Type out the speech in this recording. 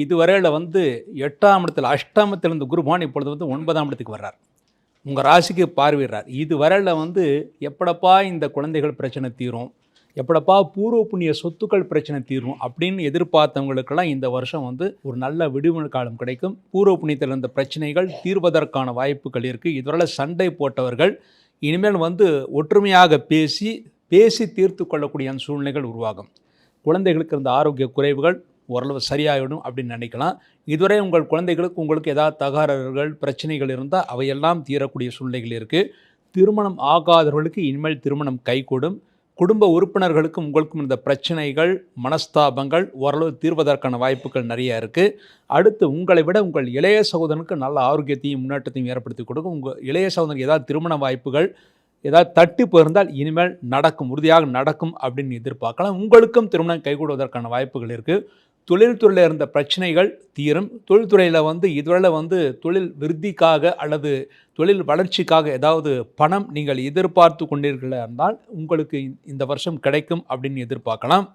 இதுவரையில் வந்து 8ஆம் இடத்தில் அஷ்டமத்தில் இருந்த குரு பகவான் இப்பொழுது வந்து 9ஆம் இடத்துக்கு வர்றார். உங்கள் ராசிக்கு பார்வையிடுறார். இதுவரையில் வந்து எப்படப்பா இந்த குழந்தைகள் பிரச்சனை தீரும், எப்படப்பா பூர்வ புண்ணிய சொத்துக்கள் பிரச்சனை தீரும் அப்படின்னு எதிர்பார்த்தவங்களுக்கெல்லாம் இந்த வருஷம் வந்து ஒரு நல்ல விடுமுறை காலம் கிடைக்கும். பூர்வ புண்ணியத்தில் இருந்த பிரச்சனைகள் தீர்வதற்கான வாய்ப்புகள் இருக்குது. இதுவரை சண்டை போட்டவர்கள் இனிமேல் வந்து ஒற்றுமையாக பேசி தீர்த்து கொள்ளக்கூடிய அந்த சூழ்நிலைகள் உருவாகும். குழந்தைகளுக்கு இருந்த ஆரோக்கிய குறைவுகள் ஓரளவு சரியாகிடும் அப்படின்னு நினைக்கலாம். இதுவரை உங்கள் குழந்தைகளுக்கு உங்களுக்கு ஏதாவது தகராறுகள் பிரச்சனைகள் இருந்தால் அவையெல்லாம் தீரக்கூடிய சூழ்நிலைகள் இருக்குது. திருமணம் ஆகாதவர்களுக்கு இனிமேல் திருமணம் கைகூடும். குடும்ப உறுப்பினர்களுக்கும் உங்களுக்கும் இந்த பிரச்சனைகள் மனஸ்தாபங்கள் ஓரளவு தீர்வதற்கான வாய்ப்புகள் நிறைய இருக்குது. அடுத்து உங்களை விட உங்கள் இளைய சகோதரனுக்கு நல்ல ஆரோக்கியத்தையும் முன்னேற்றத்தையும் ஏற்படுத்தி கொடுக்கும். உங்கள் இளைய சகோதரனுக்கு ஏதாவது திருமண வாய்ப்புகள் ஏதாவது தட்டி போயிருந்தால் இனிமேல் நடக்கும், உறுதியாக நடக்கும் அப்படின்னு எதிர்பார்க்கலாம். உங்களுக்கும் திருமணம் கைகூடுவதற்கான வாய்ப்புகள் இருக்குது. தொழில்துறையில் இருந்த பிரச்சனைகள் தீரும். தொழில்துறையில் வந்து இதுவரை வந்து தொழில் விருத்திக்காக அல்லது தொழில் வளர்ச்சிக்காக ஏதாவது பணம் நீங்கள் எதிர்பார்த்து கொண்டீர்களா இருந்தால் உங்களுக்கு இந்த வருஷம் கிடைக்கும் அப்படின்னு எதிர்பார்க்கலாம்.